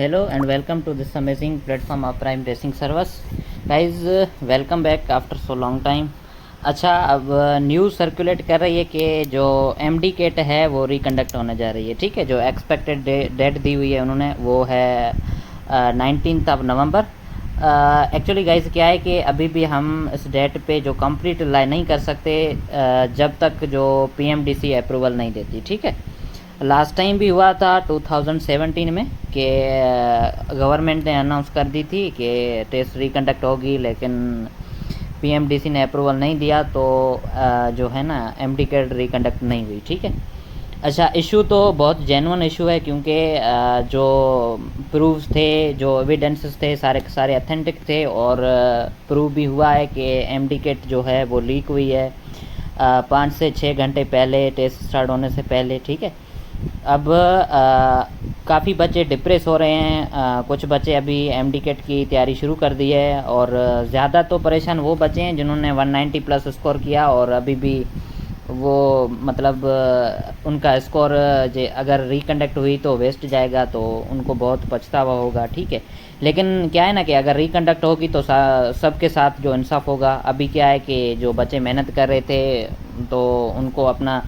Hello and welcome to this amazing platform of Prime Racing Service. Guys, welcome back after so long time. अच्छा, अब news circulate कर रही है कि जो एमडी केट है वो रिकंडक्ट होने जा रही है। ठीक है, जो एक्सपेक्टेड डेट दी हुई है उन्होंने वो है 19 नवंबर। एक्चुअली गाइस क्या है कि अभी भी हम इस डेट पे जो कंप्लीट लाई नहीं कर सकते जब तक जो पीएमडीसी अप्रूवल नहीं देती। ठीक है, लास्ट टाइम भी हुआ था 2017 में कि गवर्नमेंट ने अनाउंस कर दी थी कि टेस्ट रिकंडक्ट होगी, लेकिन पीएमडीसी ने अप्रूवल नहीं दिया तो जो है ना एमडी केट रिकंडक्ट नहीं हुई। ठीक है, अच्छा, इशू तो बहुत जेन्युइन इशू है क्योंकि जो प्रूफ्स थे, जो एविडेंसेस थे, सारे के सारे अथेंटिक थे और प्रूव भी हुआ है कि एमडी केट जो है वो लीक हुई है 5 से 6 घंटे पहले, टेस्ट स्टार्ट होने से पहले। ठीक है, अब काफ़ी बच्चे डिप्रेस हो रहे हैं। कुछ बच्चे अभी एमडी केट की तैयारी शुरू कर दी है और ज़्यादा तो परेशान वो बच्चे हैं जिन्होंने 190 प्लस स्कोर किया और अभी भी वो मतलब उनका स्कोर अगर रिकंडक्ट हुई तो वेस्ट जाएगा, तो उनको बहुत पछतावा होगा। ठीक है, लेकिन क्या है ना कि अगर रिकंडक्ट होगी तो सबके साथ जो इंसाफ होगा। अभी क्या है कि जो बच्चे मेहनत कर रहे थे तो उनको अपना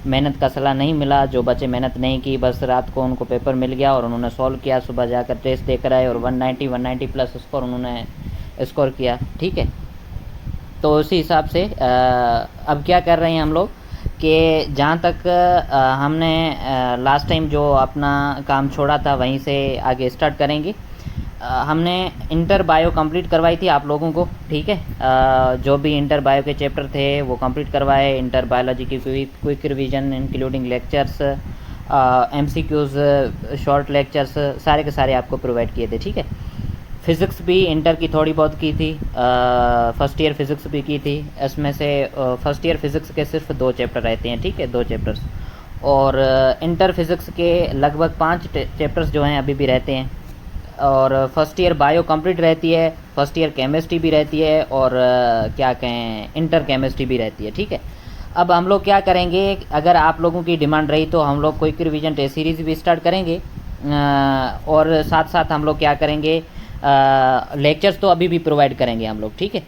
मेहनत का सलाह नहीं मिला। जो बच्चे मेहनत नहीं की, बस रात को उनको पेपर मिल गया और उन्होंने सॉल्व किया, सुबह जाकर टेस्ट देकर आए और 190 प्लस स्कोर उन्होंने स्कोर किया। ठीक है, तो उसी हिसाब से अब क्या कर रहे हैं हम लोग कि जहाँ तक हमने लास्ट टाइम जो अपना काम छोड़ा था वहीं से आगे स्टार्ट करेंगे। हमने इंटर बायो कंप्लीट करवाई थी आप लोगों को। ठीक है, जो भी इंटर बायो के चैप्टर थे वो कंप्लीट करवाए। इंटर बायोलॉजी की quick revision including lectures, MCQs, short lectures, सारे के सारे आपको प्रोवाइड किए थे। ठीक है, फ़िज़िक्स भी इंटर की थोड़ी बहुत की थी, फर्स्ट ईयर फ़िज़िक्स भी की थी। इसमें से फर्स्ट ईयर फ़िज़िक्स के सिर्फ 2 चैप्टर रहते हैं। ठीक है, 2 चैप्टर्स, और इंटर फ़िज़िक्स के लगभग 5 चैप्टर्स जो हैं अभी भी रहते हैं। और फर्स्ट ईयर बायो कंप्लीट रहती है, फर्स्ट ईयर केमिस्ट्री भी रहती है और क्या कहें इंटर केमिस्ट्री भी रहती है। ठीक है, अब हम लोग क्या करेंगे, अगर आप लोगों की डिमांड रही तो हम लोग क्विक रिवीजन टेस्ट सीरीज़ भी स्टार्ट करेंगे और साथ साथ हम लोग क्या करेंगे, लेक्चर्स तो अभी भी प्रोवाइड करेंगे हम लोग। ठीक है,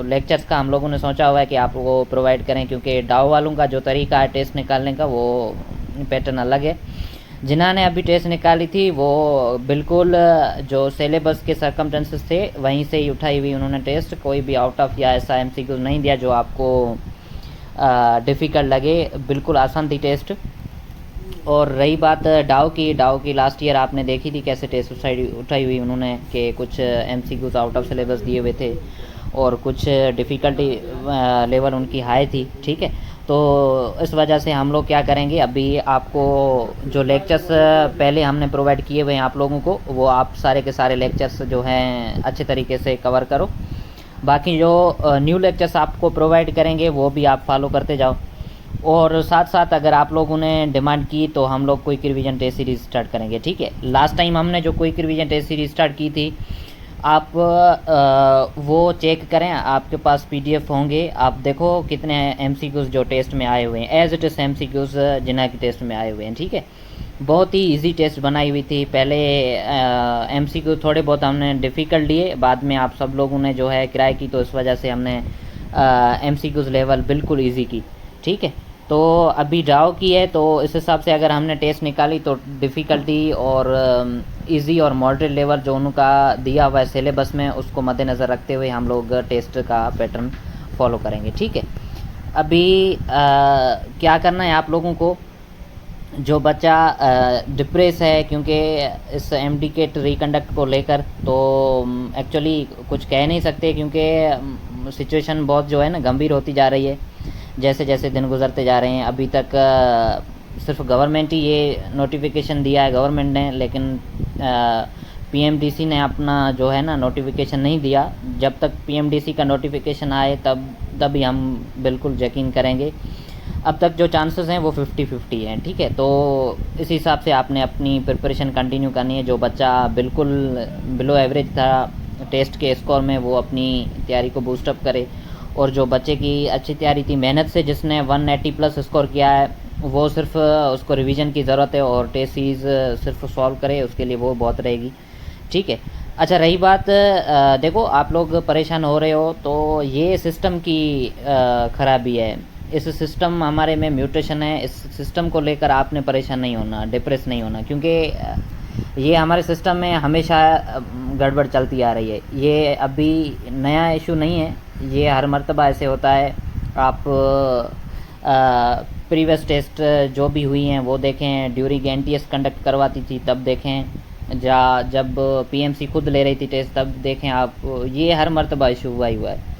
लेक्चर्स का हम लोगों ने सोचा हुआ है कि आप वो प्रोवाइड करें क्योंकि डाव वालों का जो तरीका है टेस्ट निकालने का वो पैटर्न अलग है। जिन्होंने अभी टेस्ट निकाली थी वो बिल्कुल जो सिलेबस के सर्कमस्टेंसेस थे वहीं से ही उठाई हुई उन्होंने टेस्ट, कोई भी आउट ऑफ या ऐसा एमसीक्यू नहीं दिया जो आपको डिफ़िकल्ट लगे, बिल्कुल आसान थी टेस्ट। और रही बात डाव की लास्ट ईयर आपने देखी थी कैसे टेस्ट उठाई हुई उन्होंने, कि कुछ एमसीक्यूज आउट ऑफ सिलेबस दिए हुए थे और कुछ डिफ़िकल्टी लेवल उनकी हाई थी। ठीक है, तो इस वजह से हम लोग क्या करेंगे, अभी आपको जो लेक्चर्स पहले हमने प्रोवाइड किए हुए हैं आप लोगों को, वो आप सारे के सारे लेक्चर्स जो हैं अच्छे तरीके से कवर करो। बाकी जो न्यू लेक्चर्स आपको प्रोवाइड करेंगे वो भी आप फॉलो करते जाओ। और साथ साथ अगर आप लोगों ने डिमांड की तो हम लोग quick revision test series start करेंगे। ठीक है, लास्ट टाइम हमने जो quick revision test series start की थी आप वो चेक करें, आपके पास पीडीएफ होंगे, आप देखो कितने एमसीक्यूज़ जो टेस्ट में आए हुए हैं, एज इट इज़ एमसीक्यूज़ जिन्हें के टेस्ट में आए हुए हैं। ठीक है, बहुत ही इजी टेस्ट बनाई हुई थी। पहले एमसीक्यू थोड़े बहुत हमने डिफ़िकल्ट लिए, बाद में आप सब लोगों ने जो है किराए की, तो इस वजह से हमने एमसीक्यूज़ लेवल बिल्कुल ईजी की। ठीक है, तो अभी ड्राव की है तो इस हिसाब से अगर हमने टेस्ट निकाली तो डिफ़िकल्टी और इजी और मॉडरेट लेवल जो उनका दिया हुआ है सिलेबस में उसको मद्देनज़र रखते हुए हम लोग टेस्ट का पैटर्न फॉलो करेंगे। ठीक है, अभी क्या करना है आप लोगों को, जो बच्चा डिप्रेस है क्योंकि इस एमडी केट रिकंडक्ट को लेकर, तो एक्चुअली कुछ कह नहीं सकते क्योंकि सिचुएशन बहुत जो है ना गंभीर होती जा रही है जैसे जैसे दिन गुजरते जा रहे हैं। अभी तक सिर्फ गवर्नमेंट ही ये नोटिफिकेशन दिया है गवर्नमेंट ने, लेकिन पीएमडीसी ने अपना जो है ना नोटिफिकेशन नहीं दिया। जब तक पीएमडीसी का नोटिफिकेशन आए तभी हम बिल्कुल यकीन करेंगे। अब तक जो चांसेस हैं वो 50-50 हैं। ठीक है, तो इस हिसाब से आपने अपनी प्रिपरेशन कंटिन्यू करनी है। जो बच्चा बिल्कुल बिलो एवरेज था टेस्ट के स्कोर में वो अपनी तैयारी को बूस्टअप करे, और जो बच्चे की अच्छी तैयारी थी मेहनत से, जिसने 180 प्लस स्कोर किया है वो सिर्फ उसको रिवीजन की ज़रूरत है और टेस्ट सीरीज़ सिर्फ सॉल्व करे, उसके लिए वो बहुत रहेगी। ठीक है। अच्छा, रही बात देखो, आप लोग परेशान हो रहे हो तो ये सिस्टम की ख़राबी है। इस सिस्टम हमारे में म्यूटेशन है। इस सिस्टम को लेकर आपने परेशान नहीं होना, डिप्रेस नहीं होना, क्योंकि ये हमारे सिस्टम में हमेशा गड़बड़ चलती आ रही है। ये अभी नया इशू नहीं है, ये हर मर्तबा ऐसे होता है। आप प्रीवियस टेस्ट जो भी हुई हैं वो देखें, ड्यूरिंग एनटीएस कंडक्ट करवाती थी तब देखें, जब पीएमसी खुद ले रही थी टेस्ट तब देखें आप। ये हर मर्तबा इशू हुआ ही हुआ है।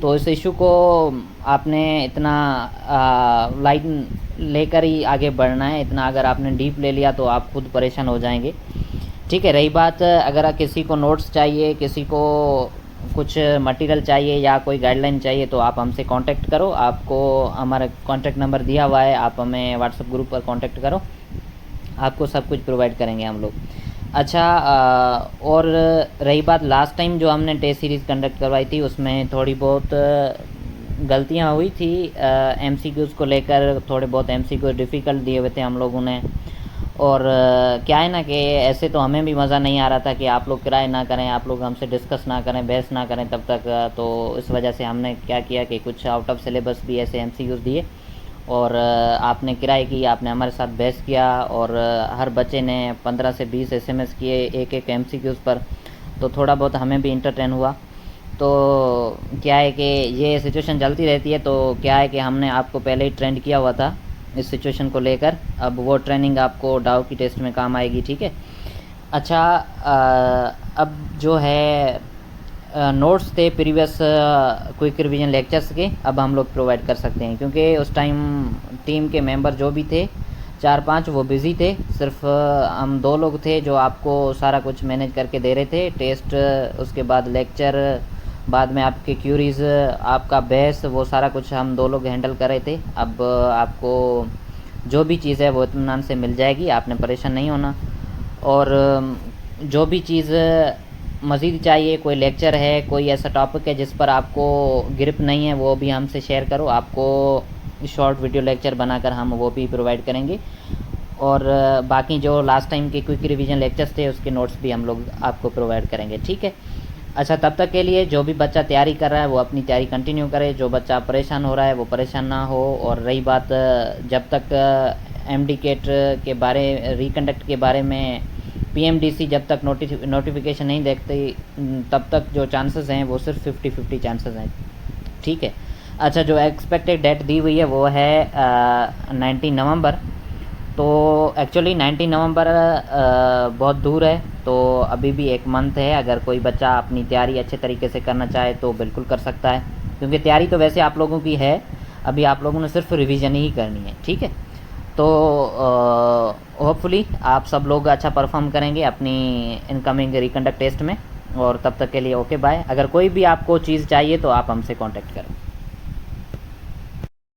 तो इस इशू को आपने इतना लाइन लेकर ही आगे बढ़ना है। इतना अगर आपने डीप ले लिया तो आप खुद परेशान हो जाएंगे। ठीक है। रही बात, अगर किसी को नोट्स चाहिए, किसी को कुछ मटेरियल चाहिए या कोई गाइडलाइन चाहिए तो आप हमसे कांटेक्ट करो। आपको हमारा कांटेक्ट नंबर दिया हुआ है, आप हमें व्हाट्सएप ग्रुप पर कांटेक्ट करो, आपको सब कुछ प्रोवाइड करेंगे हम लोग। अच्छा, और रही बात, लास्ट टाइम जो हमने टेस्ट सीरीज़ कंडक्ट करवाई थी उसमें थोड़ी बहुत गलतियां हुई थी। एमसीक्यूज़ को लेकर थोड़े बहुत एमसीक्यूज़ डिफ़िकल्ट दिए हुए थे हम लोगों ने। और क्या है ना कि ऐसे तो हमें भी मज़ा नहीं आ रहा था कि आप लोग किराए ना करें, आप लोग हमसे डिस्कस ना करें, बहस ना करें तब तक। तो इस वजह से हमने क्या किया कि कुछ आउट ऑफ सिलेबस भी ऐसे एमसीक्यूज़ दिए और आपने किराए की, आपने हमारे साथ बहस किया और हर बच्चे ने 15 से 20 एसएमएस किए एक एक एमसीक्यूज़ पर। तो थोड़ा बहुत हमें भी इंटरटेन हुआ। तो क्या है कि ये सिचुएशन चलती रहती है। तो क्या है कि हमने आपको पहले ही ट्रेंड किया हुआ था इस सिचुएशन को लेकर। अब वो ट्रेनिंग आपको डाउ की टेस्ट में काम आएगी। ठीक है। अच्छा, अब जो है नोट्स थे प्रीवियस क्विक रिवीजन लेक्चर्स के, अब हम लोग प्रोवाइड कर सकते हैं, क्योंकि उस टाइम टीम के मेंबर जो भी थे 4-5 वो बिज़ी थे। सिर्फ हम 2 लोग थे जो आपको सारा कुछ मैनेज करके दे रहे थे। टेस्ट, उसके बाद लेक्चर, बाद में आपके क्यूरीज़, आपका बहस, वो सारा कुछ हम 2 लोग हैंडल कर रहे थे। अब आपको जो भी चीज़ है वो इत्मीनान से मिल जाएगी, आपने परेशान नहीं होना। और जो भी चीज़ मज़ीद चाहिए, कोई लेक्चर है, कोई ऐसा टॉपिक है जिस पर आपको ग्रिप नहीं है, वो भी हमसे शेयर करो। आपको शॉर्ट वीडियो लेक्चर बनाकर हम वो भी प्रोवाइड करेंगे। और बाकी जो लास्ट टाइम के क्विक रिवीजन लेक्चर्स थे उसके नोट्स भी हम लोग आपको प्रोवाइड करेंगे। ठीक है। अच्छा, तब तक के लिए जो भी बच्चा तैयारी कर रहा है वो अपनी तैयारी कंटिन्यू करे, जो बच्चा परेशान हो रहा है वो परेशान ना हो। और रही बात, जब तक एमडीकेट के बारे, रिकंडक्ट के बारे में पीएमडीसी जब तक नोटिफिकेशन नहीं देखती तब तक जो चांसेस हैं वो सिर्फ 50-50 चांसेस हैं। ठीक है। अच्छा, जो एक्सपेक्टेड डेट दी हुई है वो है 19 नवंबर। तो एक्चुअली 19 नवंबर बहुत दूर है, तो अभी भी 1 मंथ है। अगर कोई बच्चा अपनी तैयारी अच्छे तरीके से करना चाहे तो बिल्कुल कर सकता है, क्योंकि तैयारी तो वैसे आप लोगों की है, अभी आप लोगों ने सिर्फ रिवीजन ही करनी है। ठीक है। तो होपफुली आप सब लोग अच्छा परफॉर्म करेंगे अपनी इनकमिंग रिकंडक्ट टेस्ट में। और तब तक के लिए ओके बाय। अगर कोई भी आपको चीज़ चाहिए तो आप हमसे कांटेक्ट करें।